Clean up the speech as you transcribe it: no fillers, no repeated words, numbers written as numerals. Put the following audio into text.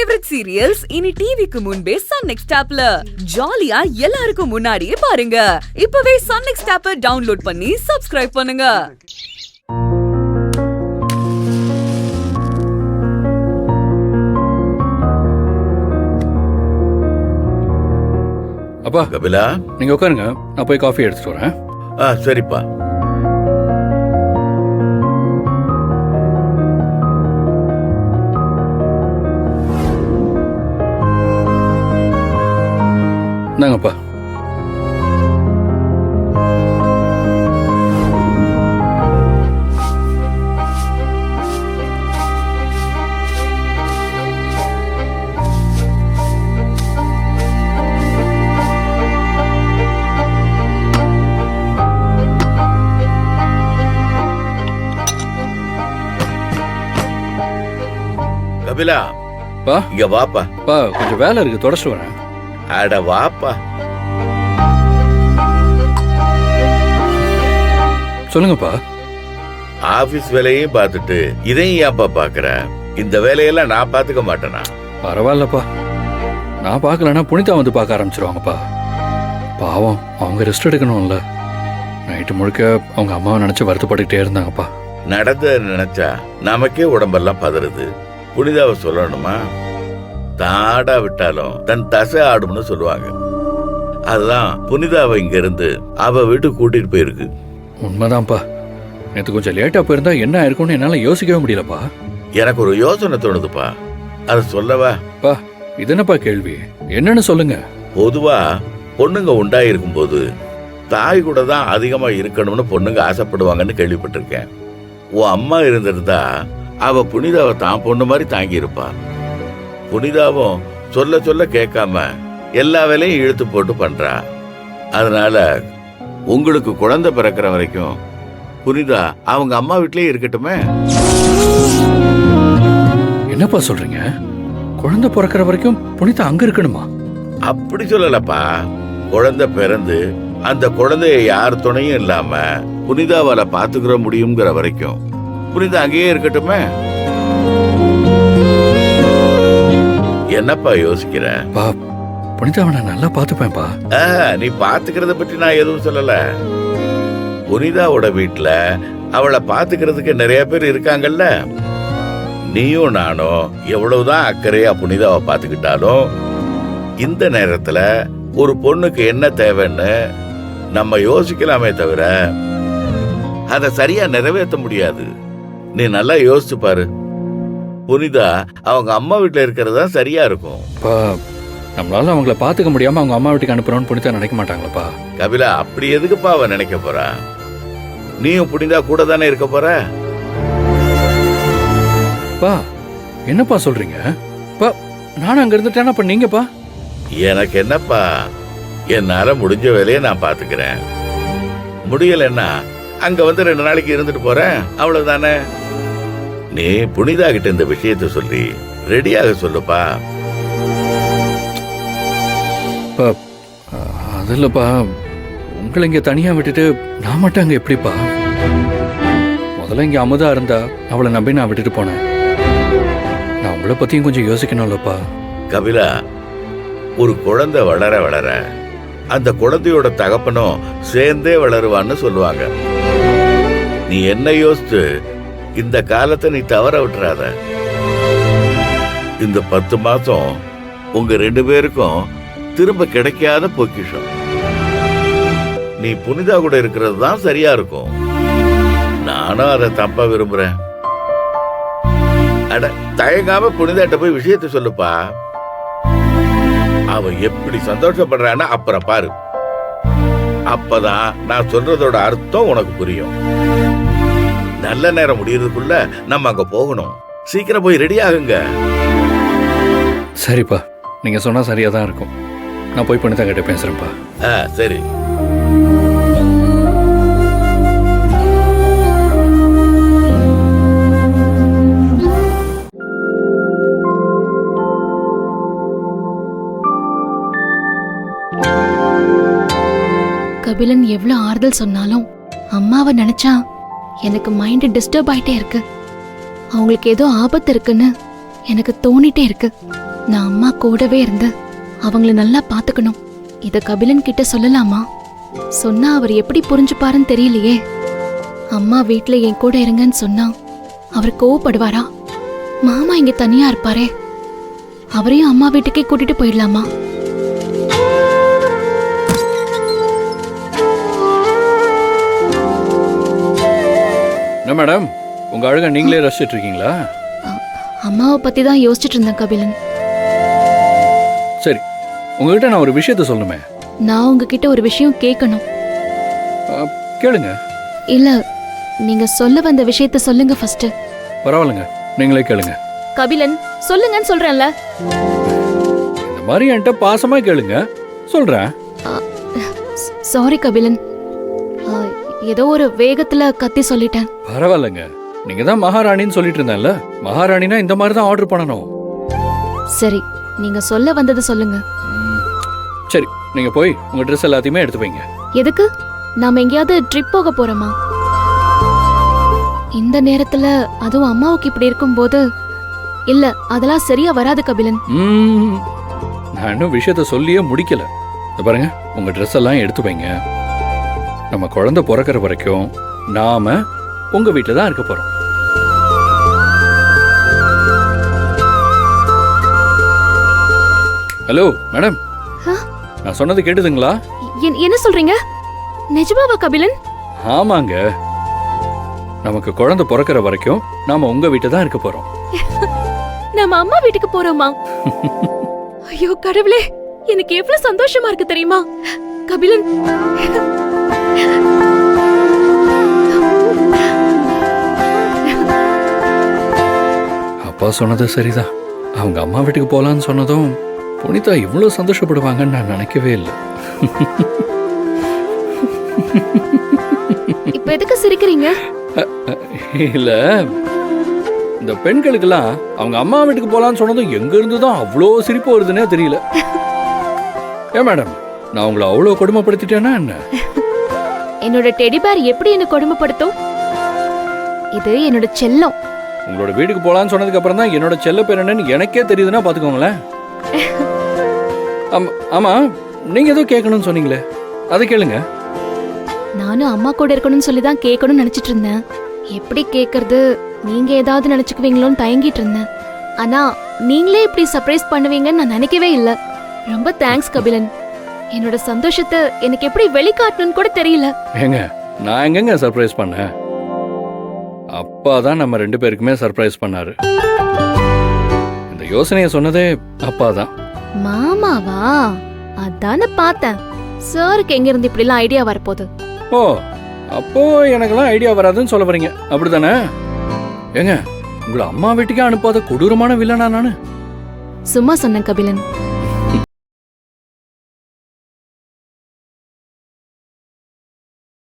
Favourite serials இனி டிவிக்கு முன்பே சன் நெக்ஸ்ட் ஆப்ல ஜாலியா எல்லாருக்கும் முன்னாடியே பாருங்க. இப்பவே சன் நெக்ஸ்ட் ஆப்பை டவுன்லோட் பண்ணி சப்ஸ்கிரைப் பண்ணுங்க. அப்பா கபிலா, நீங்க உட்காருங்க, நான் போய் காஃபி எடுத்துட்டு வரேன். சரிப்பா. இந்தாங்கப்பா. கபிலா, பா இங்க வாப்பா. பா கொஞ்சம் வேலை இருக்கு, தொடச்சிட்டு வரேன். அட வாப்பா. சொல்லுங்கப்பா. ஆபீஸ் வேலையும் பார்த்துட்டு இதையும் ஏப்பா பாக்குற? இந்த வேலையெல்லாம் நான் பாத்துக்க மாட்டேனா? பரவாயில்லப்பா, நான் பார்க்கலன்னா புனிதா வந்து பார்க்க ஆரம்பிச்சிருவாங்கப்பா. பாவம், அவங்க ரெஸ்ட் எடுக்கணும்ல. நைட்டு முழுக்க அவங்க அம்மாவை நினைச்சு வருத்தப்பட்டுக்கிட்டே இருந்தாங்கப்பா. நடந்த நினைச்சா நமக்கே உடம்பெல்லாம் பதறுது. புனிதாவை சொல்லணுமா? தாடா விட்டாலும் தன் தசை ஆடும்னு சொல்லுவாங்க. அதுதான் புனிதாவை இங்க இருந்து அவ வீட்டுக்கு கூட்டிட்டு போயிருக்கு. உண்மைதான்ப்பா. நேற்று கொஞ்சம் லேட்டா போயிருந்தா என்ன ஆயிருக்கும்னு என்னால யோசிக்கவே முடியலப்பா. எனக்கு ஒரு யோசனை தோணுதுப்பா, அது சொல்லவா? பா, இது என்னப்பா கேள்வி? என்னன்னு சொல்லுங்க. பொதுவா பொண்ணுங்க உண்டாயிருக்கும் போது தாய் கூட தான் அதிகமா இருக்கணும்னு பொண்ணுங்க ஆசைப்படுவாங்கன்னு கேள்விப்பட்டிருக்கேன். உன் அம்மா இருந்திருந்தா அவ புனிதாவை தான் பொண்ணு மாதிரி தாங்கி இருப்பா. புனிதாவும் சொல்ல சொல்ல கேட்காம எல்லா வேலையும் இழுத்து போட்டு பண்றா. அதனால உங்களுக்கு குழந்தை பிறக்கிற வரைக்கும் புனிதா அவங்க அம்மா வீட்லயே இருக்கட்டுமே. என்னப்பா சொல்றீங்க? குழந்தை பிறக்கிற வரைக்கும் புனிதா அங்க இருக்கணுமா? அப்படி சொல்லலப்பா. குழந்தை பிறந்து அந்த குழந்தைய யார் துணையும் இல்லாம புனிதாவால பாத்துக்கிற முடியுங்கிற வரைக்கும் புனிதா அங்கேயே இருக்கட்டுமே. என்னப்பா யோசிக்கிற? பா, புனிதாவை நான் நல்லா பாத்துப்பேன்ப்பா. நீ பாத்துக்கிறத பற்றி நான் எதுவும் சொல்லல. புனிதாவோட வீட்டுல அவளை பாத்துக்கிறதுக்கு நிறைய பேர் இருக்காங்கல்ல. நீயும் நானும் எவ்வளவுதான் அக்கறையா புனிதாவை பாத்துக்கிட்டாலும் இந்த நேரத்துல ஒரு பொண்ணுக்கு என்ன தேவைன்னு நம்ம யோசிக்கலாமே தவிர அதை சரியா நிறைவேற்ற முடியாது. நீ நல்லா யோசிச்சு பாரு. புனிதா அவங்க அம்மா வீட்டுல இருக்கிறதா சரியா இருக்கும். நம்மளால அவங்கள பாத்துக்க முடியாம அவங்க அம்மா வீட்டுக்கு அனுப்புறோம்னு புனிதா நினைக்க மாட்டாங்களப்பா. கபிலா, அப்படி எதுக்குப்பா அவ நினைக்க போறா? நீயும் புனிதா கூட தானே இருக்க போற. பா, என்னப்பா சொல்றீங்க? பா, நானும் அங்க இருந்துட்டேன்னா அப்ப நீங்கப்பா? எனக்கு என்னப்பா, என்னால முடிஞ்ச வேலையை நான் பாத்துக்கிறேன். முடியலன்னா அங்க வந்து 2 நாளைக்கு இருந்துட்டு போறேன், அவ்வளவுதானே. நீ புனிதா கிட்ட இந்த விஷயத்த சொல்லி ரெடியாக சொல்லுப்பா. அது இல்லப்பா, உங்களை இங்க தனியா விட்டுட்டு நான் மட்டும் அங்க எப்படிப்பா? முதல்ல இங்க அமுதா இருந்தா அவளை நம்பி நான் விட்டுட்டு போனேன். நான் உங்களை பத்தியும் கொஞ்சம் யோசிக்கணும்லப்பா. கபிலா, ஒரு குழந்தை வளர வளர அந்த குழந்தையோட தகப்பனும் சேர்ந்தே வளருவான்னு சொல்லுவாங்க. நீ என்ன யோசிச்சு இந்த காலத்தை நீ தவற விட்டுறாத. இந்த 10 மாசம் உங்க 2 பேருக்கும் திரும்ப கிடைக்காத பொக்கிஷம். நீ புனிதா கூட இருக்கிறது தான் சரியா இருக்கும். நானும் அதை தப்பா விரும்புறேன். அட, தயங்காம புனிதாட்ட போய் விஷயத்த சொல்லுப்பா. அவ எப்படி சந்தோஷப்படுறான்னு அப்புறம் பாரு. அப்பதான் நான் சொல்றதோட அர்த்தம் உனக்கு புரியும். நல்ல நேரம் முடியறதுக்குள்ள நம்ம அங்க போகணும். சீக்கிரம் போய் ரெடி ஆகுங்க. சரிப்பா, நீங்க சொன்னா சரியா தான் இருக்கும். நான் போய் புனிதா கிட்ட பேசுறேன்ப்பா. சரி. கபிலன் எவ்வளவு ஆறுதல் சொன்னாலும் அம்மாவை நினைச்சா எனக்கு மைண்ட் டிஸ்டர்ப் ஆயிட்டே இருக்கு. அவங்களுக்கு ஏதோ ஆபத்து இருக்குன்னு எனக்கு தோணிட்டே இருக்கு. நான் அம்மா கூடவே இருந்து அவங்கள நல்லா பாத்துக்கணும். இத கபிலன் கிட்ட சொல்லலாமா? சொன்னா அவர் எப்படி புரிஞ்சுப்பாருன்னு தெரியலையே. அம்மா வீட்ல என் கூட இருங்கன்னு சொன்னா அவர் கோவப்படுவாரா? மாமா இங்க தனியா இருப்பாரே, அவரையும் அம்மா வீட்டுக்கே கூட்டிட்டு போயிடலாமா? என்ன மேடம், உங்க அழகை நீங்களே ரசிச்சிட்டு இருக்கீங்களா? அம்மாவை பத்தி தான் யோசிச்சுட்டு இருந்தேன் கபிலன். சரி, உங்ககிட்ட நான் ஒரு விஷயத்த சொல்லணுமே. நான் உங்ககிட்ட ஒரு விஷயம் கேட்கணும். கேளுங்க. இல்ல, நீங்க சொல்ல வந்த விஷயத்த சொல்லுங்க ஃபர்ஸ்ட். பரவாயில்லைங்க, நீங்களே கேளுங்க. கபிலன், சொல்லுங்கன்னு சொல்றேன்ல. இந்த மாதிரி என்கிட்ட பாசமா கேளுங்க, சொல்றேன். சாரி கபிலன், ஏதோ ஒரு வேகத்துல கத்தி சொல்லிட்டேன். பரவாயில்லைங்க, நீங்க தான் மகாராணின்னு சொல்லிட்டு இருந்தேன்ல. மகாராணினா இந்த மாதிரி தான் ஆர்டர் பண்ணணும். சரி, நீங்க சொல்ல வந்தது சொல்லுங்க. சரி, நீங்க போய் உங்க ட்ரெஸ் எல்லாத்தையுமே எடுத்து வைங்க. எதுக்கு? நாம எங்கேயாவது ட்ரிப் போக போறோமா? இந்த நேரத்துல அதுவும் அம்மாவுக்கு இப்படி இருக்கும்போது இல்ல, அதெல்லாம் சரியா வராது கபிலன். நான் இன்னும் விஷயத்த சொல்லியே முடிக்கல. இத பாருங்க, உங்க ட்ரெஸ் எல்லாம் எடுத்து வைங்க. நம்ம குழந்தை பிறக்கிற வரைக்கும் நாம உங்க வீட்டுல தான் இருக்க போறோம். ஹலோ மேடம், நான் சொன்னது கேட்டுதுங்களா? என்ன சொல்றீங்க? நிஜமாவா கபிலன்? ஆமாங்க, நமக்கு குழந்தை பிறக்கிற வரைக்கும் நாம உங்க வீட்டுல தான் இருக்க போறோம். நம்ம அம்மா வீட்டுக்கு போறோமா? ஐயோ கடவுளே, எனக்கு எவ்வளவு சந்தோஷமா இருக்கு தெரியுமா கபிலன். அப்பா சொன்னது சரிதான். அவங்க அம்மா வீட்டுக்கு போலான்னு சொன்னதும் புனிதா இவ்வளவு சந்தோஷப்படுவாங்கன்னு நான் நினைக்கவே இல்லை. இப்ப எதுக்கு சிரிக்கிறீங்க? இல்ல, இந்த பெண்களுக்கெல்லாம் அவங்க அம்மா வீட்டுக்கு போலான்னு சொன்னதும் எங்க இருந்துதான் அவ்வளோ சிரிப்பு வருதுன்னே தெரியல. ஏன் மேடம், நான் உங்களை அவ்வளோ கொடுமைப்படுத்திட்டேன்னா என்ன? என்னோட டெடி பேர் எப்படி என்ன கொடுமைப்படுத்தும்? இது என்னோட செல்லம். உங்களோட வீட்டுக்கு போலான்னு சொன்னதுக்கு அப்புறம் தான் என்னோட செல்ல பேர் என்னன்னு எனக்கே தெரியுதுன்னா பாத்துக்கோங்களேன். ஆமா, நீங்க ஏதோ கேட்கணும்னு சொன்னீங்களே, அதை கேளுங்க. நானும் அம்மா கூட இருக்கணும்னு சொல்லி தான் கேட்கணும்னு நினைச்சிட்டு இருந்தேன். எப்படி கேட்கறது, நீங்க ஏதாவது நினைச்சுக்குவீங்களோன்னு தயங்கிட்டு இருந்தேன். ஆனா நீங்களே இப்படி சர்ப்ரைஸ் பண்ணுவீங்கன்னு நான் நினைக்கவே இல்லை. ரொம்ப தேங்க்ஸ் கபிலன். என்னோட சந்தோஷத்தை எனக்கு எப்படி வெளிக்காட்டணும்னு கூட தெரியல. ஏங்க, நான் எங்கங்க சர்ப்ரைஸ் பண்ணேன்? அப்பா தான் நம்ம ரெண்டு பேருக்குமே சர்ப்ரைஸ் பண்ணாரு. இந்த யோசனையை சொன்னதே அப்பா தான். மாமாவா? அதான பார்த்தேன். சாருக்கு எங்க இருந்து இப்படி எல்லாம் ஐடியா வரப்போகுது? ஓ, அப்போ எனக்கெல்லாம் ஐடியா வராதுன்னு சொல்ல வரீங்க, அப்படிதானே? ஏங்க, உங்களை அம்மா வீட்டுக்கே அனுப்பாத கொடூரமான வில்லனா நானு? சும்மா சொன்னேன் கபிலன்.